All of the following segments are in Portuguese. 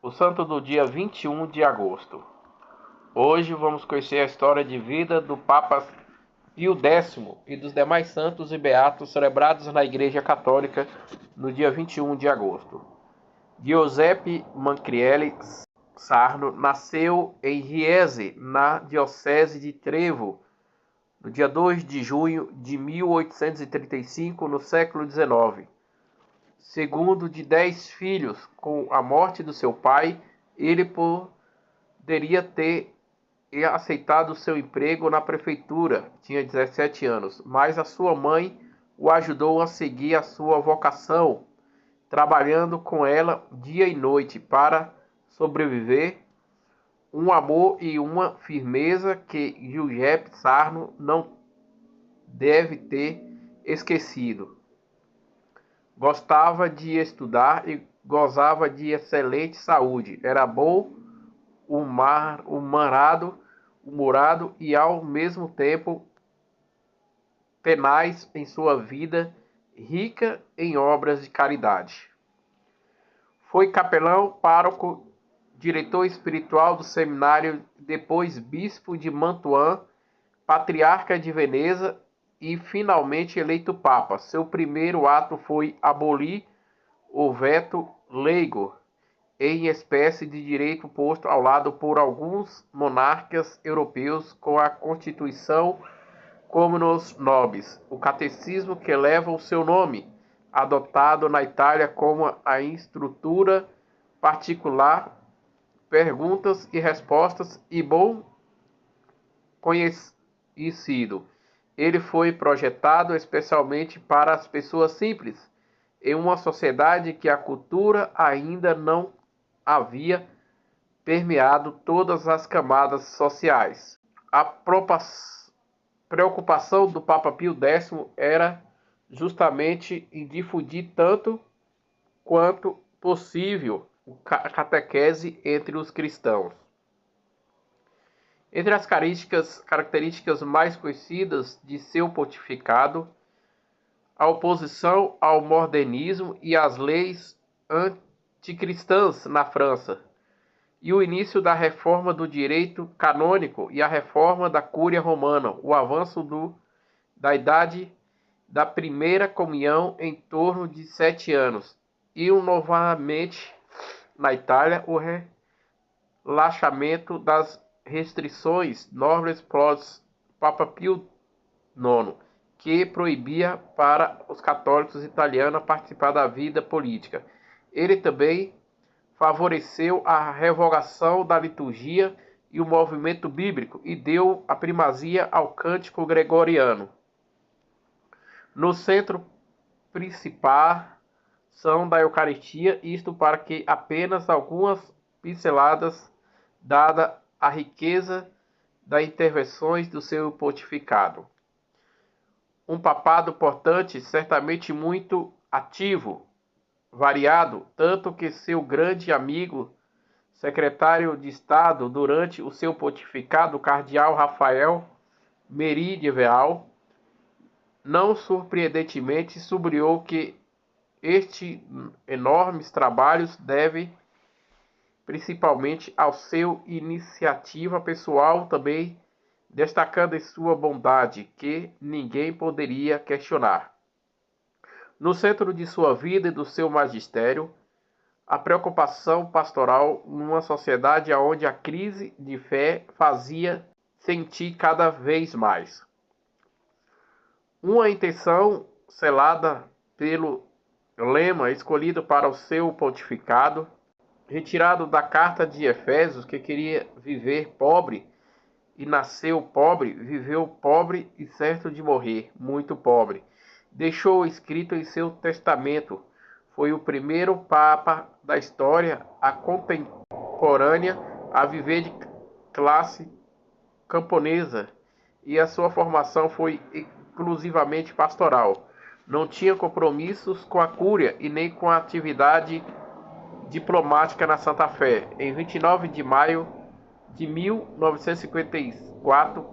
O santo do dia 21 de agosto. Hoje vamos conhecer a história de vida do Papa Pio X e dos demais santos e beatos celebrados na Igreja Católica no dia 21 de agosto. Giuseppe Mancrielli Sarno nasceu em Riese, na Diocese de Trevo, no dia 2 de junho de 1835, no século XIX. Segundo de 10 filhos, com a morte do seu pai, ele poderia ter aceitado seu emprego na prefeitura, tinha 17 anos, mas a sua mãe o ajudou a seguir a sua vocação, trabalhando com ela dia e noite para sobreviver, um amor e uma firmeza que Giuseppe Sarno não deve ter esquecido. Gostava de estudar e gozava de excelente saúde. Era bom, humorado e ao mesmo tempo tenaz em sua vida, rica em obras de caridade. Foi capelão, pároco, diretor espiritual do seminário, depois bispo de Mantuan, patriarca de Veneza e finalmente eleito papa. Seu primeiro ato foi abolir o veto leigo, em espécie de direito posto ao lado por alguns monarcas europeus com a Constituição Communis Nobis, o catecismo que leva o seu nome, adotado na Itália como a estrutura particular, perguntas e respostas e bom conhecido. Ele foi projetado especialmente para as pessoas simples, em uma sociedade que a cultura ainda não havia permeado todas as camadas sociais. A preocupação do Papa Pio X era justamente em difundir tanto quanto possível a catequese entre os cristãos. Entre as características mais conhecidas de seu pontificado, a oposição ao modernismo e às leis anticristãs na França, e o início da reforma do direito canônico e a reforma da Cúria Romana, o avanço da idade da primeira comunhão em torno de 7 anos, e novamente na Itália o relaxamento das restrições Nobles Pros Papa Pio IX, que proibia para os católicos italianos participar da vida política. Ele também favoreceu a revogação da liturgia e o movimento bíblico e deu a primazia ao cântico gregoriano. No centro principal são da Eucaristia, isto para que apenas algumas pinceladas, dada a riqueza das intervenções do seu pontificado. Um papado, portanto, certamente muito ativo, variado, tanto que seu grande amigo, secretário de Estado durante o seu pontificado, o cardeal Rafael Meridivel, não surpreendentemente sublinhou que estes enormes trabalhos devem principalmente ao seu iniciativa pessoal, também destacando em sua bondade, que ninguém poderia questionar. No centro de sua vida e do seu magistério, a preocupação pastoral numa sociedade onde a crise de fé fazia sentir cada vez mais. Uma intenção selada pelo lema escolhido para o seu pontificado, retirado da carta de Efésios, que queria viver pobre e nasceu pobre, viveu pobre e certo de morrer, muito pobre. Deixou escrito em seu testamento. Foi o primeiro papa da história a contemporânea a viver de classe camponesa, e a sua formação foi exclusivamente pastoral. Não tinha compromissos com a cúria e nem com a atividade diplomática na Santa Fé. Em 29 de maio de 1954,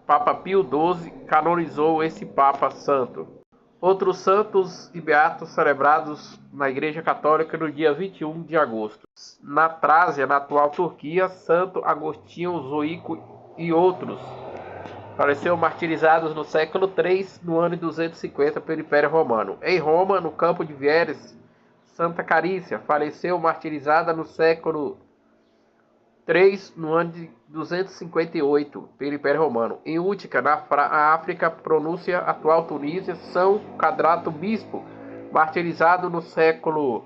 Papa Pio XII canonizou esse Papa Santo. Outros santos e beatos celebrados na Igreja Católica no dia 21 de agosto. Na Trácia, na atual Turquia, Santo Agostinho Zoico e outros faleceram martirizados no século III, no ano 250, pelo Império Romano. Em Roma, no campo de Vieres, Santa Carícia faleceu martirizada no século III, no ano de 258, pelo Império Romano. Em Útica, na África, pronúncia atual Tunísia, São Cadrato Bispo, martirizado no século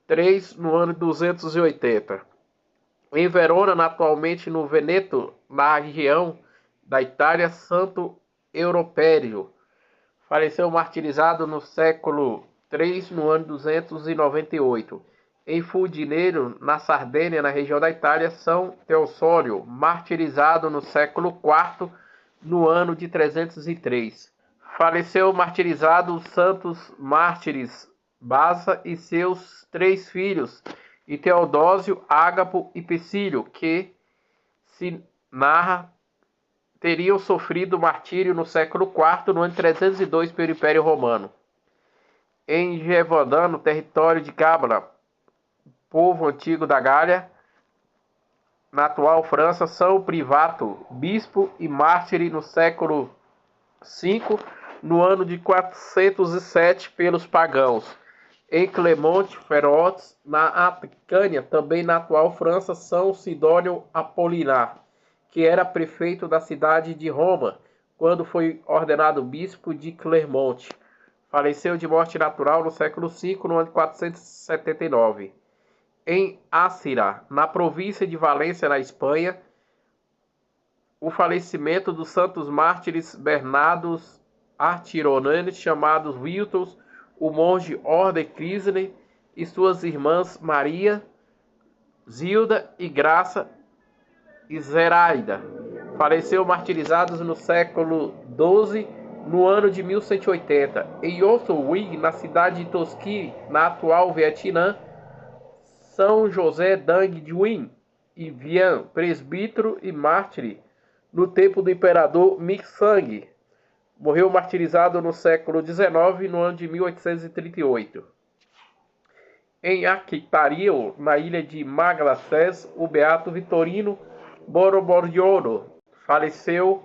III, no ano 280. Em Verona, atualmente no Veneto, na região da Itália, Santo Europério, faleceu martirizado no século III, no ano 298. Em Fuldineiro, na Sardenha, na região da Itália, São Teosório, martirizado no século IV, no ano de 303. Faleceu martirizado os santos mártires Basa e seus 3 filhos, e Teodósio, Ágapo e Psílio, que se narra teriam sofrido martírio no século IV, no ano 302, pelo Império Romano. Em Gévaudan, no território de Cabra, povo antigo da Gália, na atual França, São Privato, bispo e mártir no século V, no ano de 407, pelos pagãos. Em Clermont-Ferrand, na Aquitânia, também na atual França, São Sidônio Apolinar, que era prefeito da cidade de Roma, quando foi ordenado bispo de Clermont. Faleceu de morte natural no século V, no ano de 479. Em Ácira, na província de Valência, na Espanha, o falecimento dos santos mártires Bernardos Artironanes, chamados Wiltons, o monge Orde Crisne e suas irmãs Maria, Zilda e Graça e Zeraida. Faleceu martirizados no século XII, no ano de 1180. Em Oswego, na cidade de Tosqui, na atual Vietnã, São José Dang Duin e Vian, presbítero e mártir no tempo do imperador Mixang. Morreu martirizado no século XIX, no ano de 1838. Em Aquitario, na ilha de Magalhães, o beato Vitorino Borborgiolo faleceu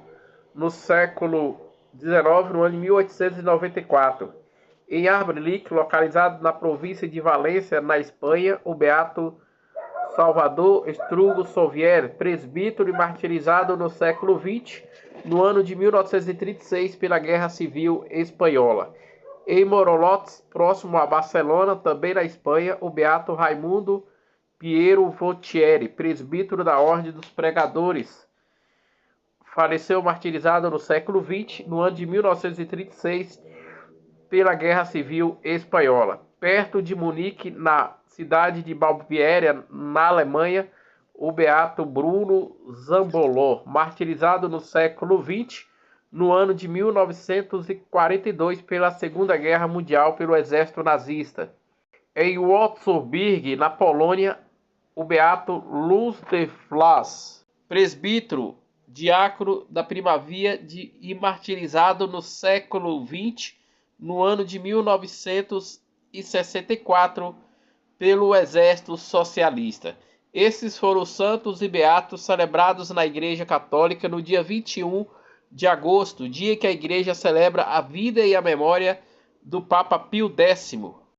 no século XIX, no ano de 1894. Em Arbrelic, localizado na província de Valência, na Espanha, o beato Salvador Estrugo Sovier, presbítero e martirizado no século XX, no ano de 1936, pela Guerra Civil Espanhola. Em Morolotes, próximo a Barcelona, também na Espanha, o beato Raimundo Piero Voltieri, presbítero da Ordem dos Pregadores, faleceu martirizado no século XX, no ano de 1936, pela Guerra Civil Espanhola. Perto de Munique, na cidade de Baviera, na Alemanha, o beato Bruno Zamboló, martirizado no século XX, no ano de 1942, pela Segunda Guerra Mundial, pelo exército nazista. Em Wrocławek, na Polônia, o beato Luz de Vlas, presbítero, diácono da Primavia e martirizado no século XX, no ano de 1964, pelo exército socialista. Esses foram os santos e beatos celebrados na Igreja Católica no dia 21 de agosto, dia que a Igreja celebra a vida e a memória do Papa Pio X.